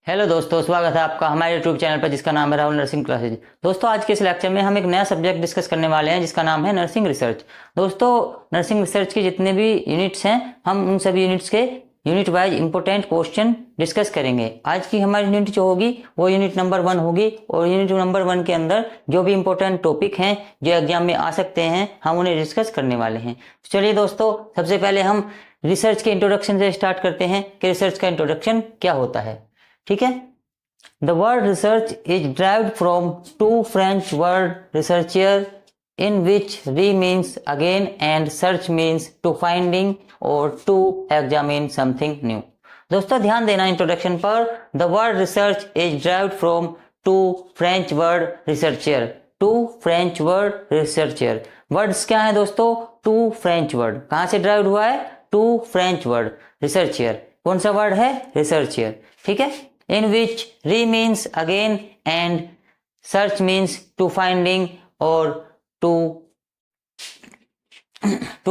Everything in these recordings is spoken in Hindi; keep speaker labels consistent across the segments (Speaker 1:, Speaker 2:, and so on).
Speaker 1: हेलो दोस्तों, स्वागत है आपका हमारे यूट्यूब चैनल पर जिसका नाम है राहुल नर्सिंग क्लासेज। दोस्तों, आज के इस लेक्चर में हम एक नया सब्जेक्ट डिस्कस करने वाले हैं जिसका नाम है नर्सिंग रिसर्च। दोस्तों, नर्सिंग रिसर्च के जितने भी यूनिट्स हैं हम उन सभी यूनिट्स के unit wise important question discuss करेंगे। आज की हमारी यूनिट जो होगी वो यूनिट नंबर 1 होगी और यूनिट नंबर 1 के अंदर जो भी इंपॉर्टेंट टॉपिक हैं जो एग्जाम में आ सकते हैं हम उन्हें डिस्कस करने वाले हैं। चलिए दोस्तों, सबसे पहले हम रिसर्च के इंट्रोडक्शन से स्टार्ट करते हैं कि रिसर्च का इंट्रोडक्शन क्या होता है। ठीक है। The word research is derived from two French word rechercher, in which re means again and search means to finding or to examine something new। दोस्तों ध्यान देना इंट्रोडक्शन पर। The word research is derived from two French word rechercher। Two French word rechercher। Words क्या है दोस्तों? two French word। कहाँ से derived हुआ है? two French word rechercher। कौन सा वर्ड है? rechercher। ठीक है। In which re means again and search means to finding or to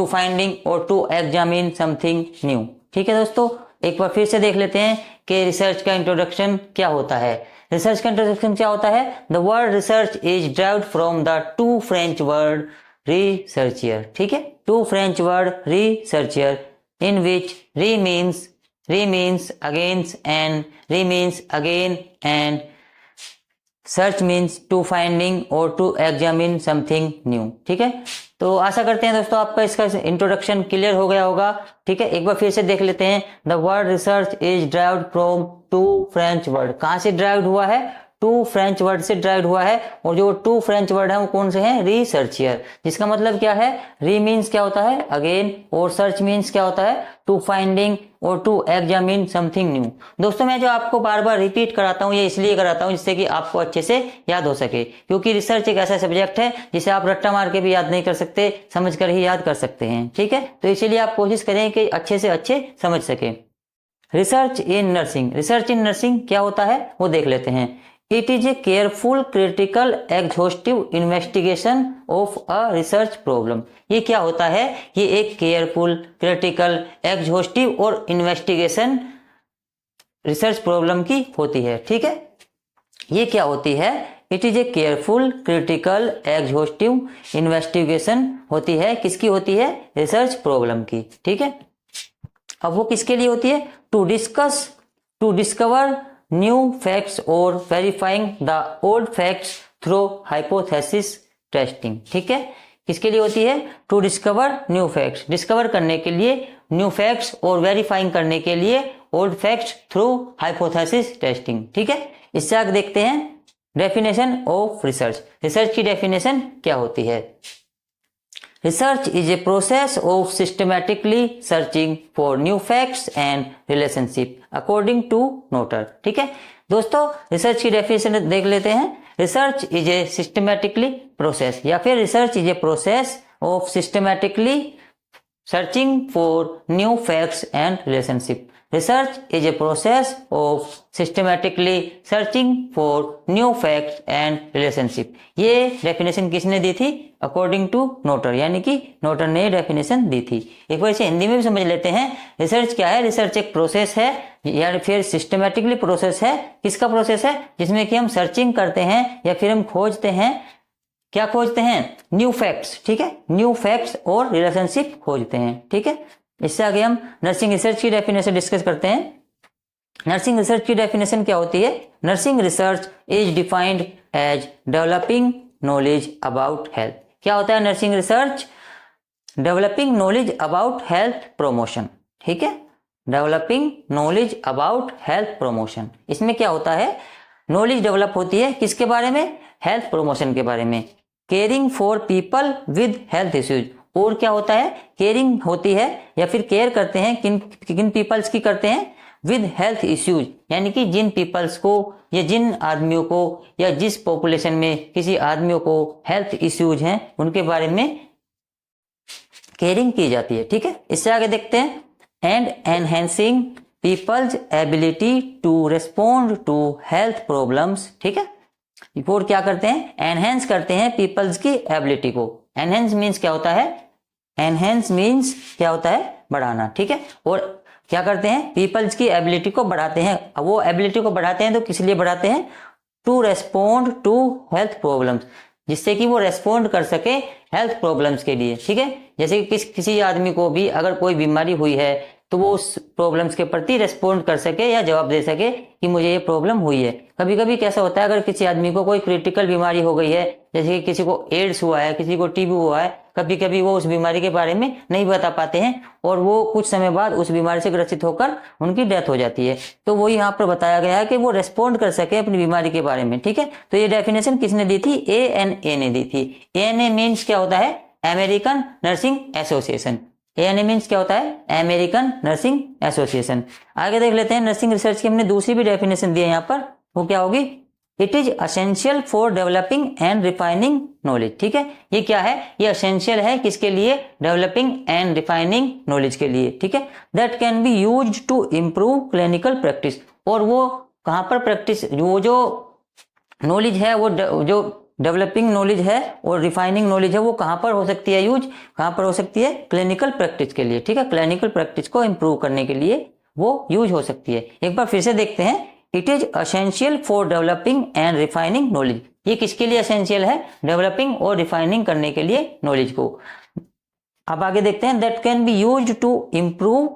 Speaker 1: finding or to examine something new। ठीक है दोस्तों, एक बार फिर से देख लेते हैं कि रिसर्च का इंट्रोडक्शन क्या होता है। रिसर्च का इंट्रोडक्शन क्या होता है? The word research is derived from the two French word researcher। ठीक है, two French word researcher in which re means again and search means to finding or to examine something new। ठीक है, तो आशा करते हैं दोस्तों आपका इसका इंट्रोडक्शन क्लियर हो गया होगा। ठीक है, एक बार फिर से देख लेते हैं। The word research is derived from two French word. कहाँ से ड्राइव्ड हुआ है? टू फ्रेंच वर्ड से ड्राइव्ड हुआ है। और जो टू फ्रेंच वर्ड है वो कौन से हैं? रिसर्चियर। जिसका मतलब क्या है? री मीन्स क्या होता है? अगेन। और सर्च मीन्स क्या होता है? टू फाइंडिंग और टू एग्जामिन समथिंग न्यू। दोस्तों, मैं जो आपको बार बार रिपीट कराता हूँ ये इसलिए कराता हूँ जिससे कि आपको अच्छे से याद हो सके, क्योंकि रिसर्च एक ऐसा सब्जेक्ट है जिसे आप रट्टा मार के भी याद नहीं कर सकते, समझ कर ही याद कर सकते हैं। ठीक है, तो इसीलिए आप कोशिश करें कि अच्छे से अच्छे समझ सके। Research in nursing. Research in nursing क्या होता है वो देख लेते हैं। It is a careful critical exhaustive investigation of a research problem. ये क्या होता है? ये एक केयरफुल क्रिटिकल एग्जॉस्टिव और इन्वेस्टिगेशन रिसर्च प्रॉब्लम की होती है। ठीक है, ये क्या होती है? It is a careful critical exhaustive investigation होती है। किसकी होती है? रिसर्च प्रॉब्लम की। ठीक है, अब वो किसके लिए होती है? टू डिस्कवर न्यू फैक्ट्स और verifying the old facts through hypothesis testing. ठीक है, किसके लिए होती है? To discover new facts, discover करने के लिए न्यू फैक्ट्स और वेरीफाइंग करने के लिए old facts through hypothesis testing. ठीक है, इससे आगे देखते हैं डेफिनेशन ऑफ रिसर्च। रिसर्च की डेफिनेशन क्या होती है? Research is a process of systematically searching for new facts and relationship according to Notter। ठीक है दोस्तों, रिसर्च की डेफिनेशन देख लेते हैं। Research is a systematically process या फिर research is a process of systematically searching for new facts and relationship. Research is a process of systematically searching for new facts and relationship. ये डेफिनेशन किसने दी थी? अकॉर्डिंग टू नोटर, यानी कि नोटर ने डेफिनेशन दी थी। एक बार इसे हिंदी में भी समझ लेते हैं। रिसर्च क्या है? रिसर्च एक प्रोसेस है या फिर सिस्टमैटिकली प्रोसेस है। किसका प्रोसेस है? जिसमें कि हम सर्चिंग करते हैं या फिर हम खोजते हैं। क्या खोजते हैं? New facts. ठीक है, न्यू फैक्ट्स और रिलेशनशिप खोजते हैं। ठीक है, इससे आगे हम नर्सिंग रिसर्च की डेफिनेशन डिस्कस करते हैं। नर्सिंग रिसर्च की डेफिनेशन क्या होती है? Nursing research is defined as developing knowledge about health. क्या होता है nursing research? Developing knowledge about health promotion. ठीक है, developing knowledge about health promotion. इसमें क्या होता है? नॉलेज डेवलप होती है किसके बारे में? हेल्थ प्रमोशन के बारे में। Caring for people with health issues. और क्या होता है? केयरिंग होती है या फिर केयर करते हैं किन पीपल्स की करते हैं? विद हेल्थ इश्यूज, यानी कि जिन पीपल्स को या जिन आदमियों को या जिस पॉपुलेशन में किसी आदमियों को हेल्थ इश्यूज हैं उनके बारे में केयरिंग की जाती है। ठीक है, इससे आगे देखते हैं। And enhancing people's ability to respond to health problems. ठीक है, रिपोर्ट क्या करते हैं? एनहेंस करते हैं पीपल्स की एबिलिटी को। एनहेंस मीन्स क्या होता है? एनहेंस मीन्स क्या होता है? बढ़ाना। ठीक है, और क्या करते हैं, पीपल्स की एबिलिटी को बढ़ाते हैं। अब वो एबिलिटी को बढ़ाते हैं तो किस लिए बढ़ाते हैं, to respond to health problems, जिससे कि वो रेस्पोंड कर सके हेल्थ प्रॉब्लम्स के लिए, ठीक है। जैसे कि किसी आदमी को भी अगर कोई बीमारी हुई है तो वो उस प्रॉब्लम्स के प्रति रेस्पोंड कर सके या जवाब दे सके कि मुझे ये प्रॉब्लम हुई है। कभी कभी कैसा होता है, अगर किसी आदमी को कोई क्रिटिकल बीमारी हो गई है, जैसे कि किसी को एड्स हुआ है, किसी को टीबी हुआ है, कभी कभी वो उस बीमारी के बारे में नहीं बता पाते हैं और वो कुछ समय बाद उस बीमारी से ग्रसित होकर उनकी डेथ हो जाती है। तो वो यहाँ पर बताया गया है कि वो रेस्पोंड कर सके अपनी बीमारी के बारे में, ठीक है। तो ये डेफिनेशन किसने दी थी, ANA ने दी थी। ANA मीन्स क्या होता है, American nursing association. ANA means क्या होता है, अमेरिकन नर्सिंग एसोसिएशन। आगे देख लेते हैं, नर्सिंग रिसर्च की हमने दूसरी भी डेफिनेशन दी है यहाँ पर, वो क्या होगी, it is essential for developing and refining knowledge, ठीक है। ये क्या है, ये असेंशियल है किसके लिए, डेवलपिंग एंड रिफाइनिंग नॉलेज के लिए, ठीक है। That can be used to improve clinical practice, और वो कहाँ पर प्रैक्टिस, वो जो नॉलेज है, वो जो डेवलपिंग नॉलेज है और रिफाइनिंग नॉलेज है, वो कहाँ पर हो सकती है यूज, कहाँ पर हो सकती है, क्लिनिकल प्रैक्टिस के लिए, ठीक है। क्लिनिकल प्रैक्टिस को इंप्रूव करने के लिए वो यूज हो सकती है। एक बार फिर से देखते हैं, it is essential for developing and refining knowledge. ये किसके लिए असेंशियल है, डेवलपिंग और रिफाइनिंग करने के लिए नॉलेज को। अब आगे देखते हैं, that can be used to improve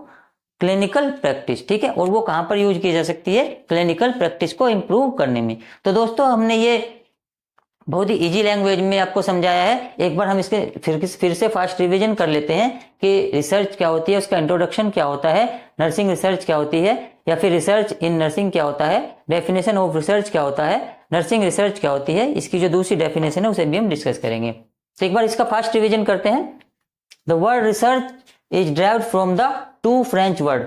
Speaker 1: clinical practice, ठीक है। और वो कहाँ पर यूज की जा सकती है, क्लिनिकल प्रैक्टिस को इंप्रूव करने में। तो दोस्तों हमने ये बहुत ही इजी लैंग्वेज में आपको समझाया है। एक बार हम इसके फिर से फास्ट रिवीजन कर लेते हैं कि रिसर्च क्या होती है, उसका इंट्रोडक्शन क्या होता है, नर्सिंग रिसर्च क्या होती है, या फिर रिसर्च इन नर्सिंग क्या होता है, डेफिनेशन ऑफ रिसर्च क्या होता है, नर्सिंग रिसर्च क्या होती है। इसकी जो दूसरी डेफिनेशन है उसे भी हम डिस्कस करेंगे। तो एक बार इसका फास्ट रिवीजन करते हैं। The word research is derived from the two French word.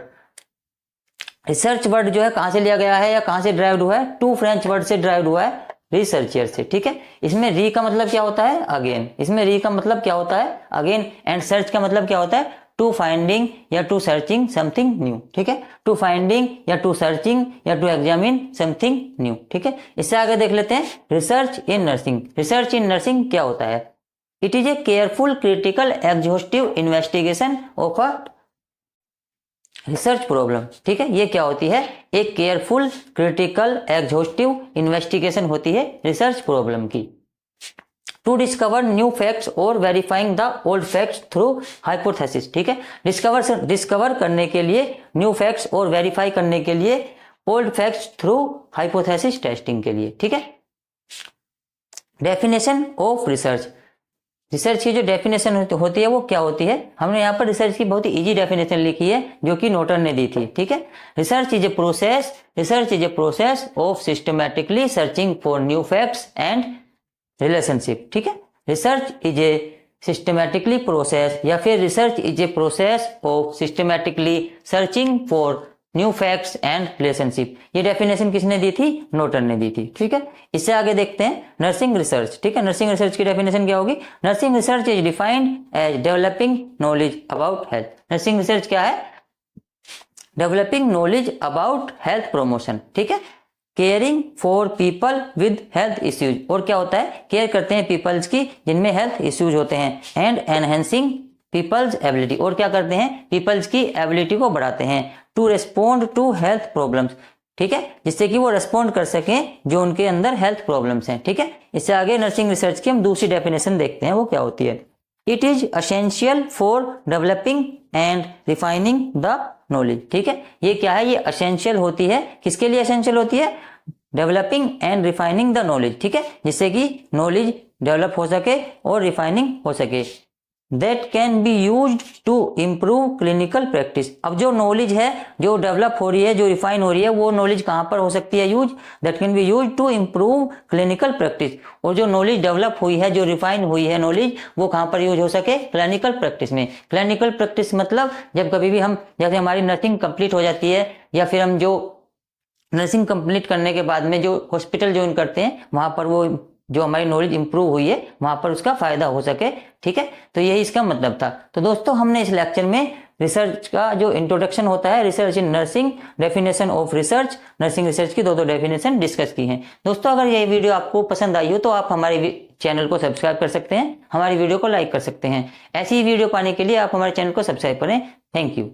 Speaker 1: Research word जो है कहां से लिया गया है या कहां से ड्राइव्ड हुआ है, टू फ्रेंच वर्ड से ड्राइव्ड हुआ है, रिसर्चियर से, ठीक है। इसमें री का मतलब क्या होता है, अगेन। इसमें री का मतलब क्या होता है, अगेन। एंड सर्च का मतलब क्या होता है, टू फाइंडिंग या टू सर्चिंग समथिंग न्यू, ठीक है। टू फाइंडिंग या टू सर्चिंग या टू एग्जामिन समथिंग न्यू, ठीक है। इससे आगे देख लेते हैं, research in nursing. Research in nursing क्या होता है, it is a careful critical exhaustive investigation of a research problem, ठीक है। ये क्या होती है, एक केयरफुल क्रिटिकल एग्जॉस्टिव इन्वेस्टिगेशन होती है रिसर्च प्रॉब्लम की। टू डिस्कवर न्यू फैक्ट्स और verifying the old facts through hypothesis, ठीक है। डिस्कवर करने के लिए न्यू फैक्ट्स और वेरीफाई करने के लिए old facts through hypothesis testing के लिए, ठीक है। Definition of research. रिसर्च की जो डेफिनेशन होती है वो क्या होती है, हमने यहाँ पर रिसर्च की बहुत ही इजी डेफिनेशन लिखी है जो कि नोटन ने दी थी, ठीक है। Research is a process of systematically searching for new facts and relationship, ठीक है। Research is a systematically process, या फिर research is a process of systematically searching for new facts and relationship. ये डेफिनेशन किसने दी थी, नोटन ने दी थी, ठीक है। इससे आगे देखते हैं, नर्सिंग रिसर्च, ठीक है। नर्सिंग रिसर्च की डेफिनेशन क्या होगी, nursing research is defined as developing knowledge about health. Nursing research क्या है, developing knowledge about health promotion, ठीक है। Caring for people with health issues, और क्या होता है, केयर करते हैं पीपल्स की जिनमें हेल्थ इश्यूज होते हैं। एंड एनहेंसिंग पीपल्स एबिलिटी, और क्या करते हैं, पीपल्स की एबिलिटी को बढ़ाते हैं। To respond to health problems, ठीक है, जिससे कि वो रेस्पॉन्ड कर सकें जो उनके अंदर हेल्थ प्रॉब्लम्स हैं, ठीक है। इससे आगे नर्सिंग रिसर्च की हम दूसरी डेफिनेशन देखते हैं, वो क्या होती है, it is essential for developing and refining the knowledge, ठीक है। ये क्या है, ये असेंशियल होती है, किसके लिए असेंशियल होती है, developing and refining the knowledge, ठीक है, जिससे कि नॉलेज डेवलप हो सके और रिफाइनिंग हो सके। That can be used to improve clinical practice. अब जो नॉलेज है जो डेवलप हो रही है, जो रिफाइन हो रही है, वो नॉलेज कहाँ पर हो सकती है use, that can be use to improve clinical practice. और जो नॉलेज डेवलप हुई है, जो रिफाइन हुई है नॉलेज, वो कहाँ पर यूज हो सके, क्लिनिकल प्रैक्टिस में। क्लिनिकल प्रैक्टिस मतलब जब कभी भी हम, जैसे हमारी नर्सिंग कंप्लीट हो जाती है, या फिर हम जो नर्सिंग कंप्लीट करने के बाद में जो हॉस्पिटल ज्वाइन करते हैं, वहां पर वो जो हमारी नॉलेज इंप्रूव हुई है वहां पर उसका फायदा हो सके, ठीक है। तो यही इसका मतलब था। तो दोस्तों हमने इस लेक्चर में रिसर्च का जो इंट्रोडक्शन होता है, research in nursing, definition of research, nursing research की दो डेफिनेशन डिस्कस की हैं। दोस्तों अगर ये वीडियो आपको पसंद आई हो तो आप हमारे चैनल को सब्सक्राइब कर सकते हैं, हमारी वीडियो को लाइक कर सकते हैं। ऐसी ही वीडियो पाने के लिए आप हमारे चैनल को सब्सक्राइब करें। Thank you.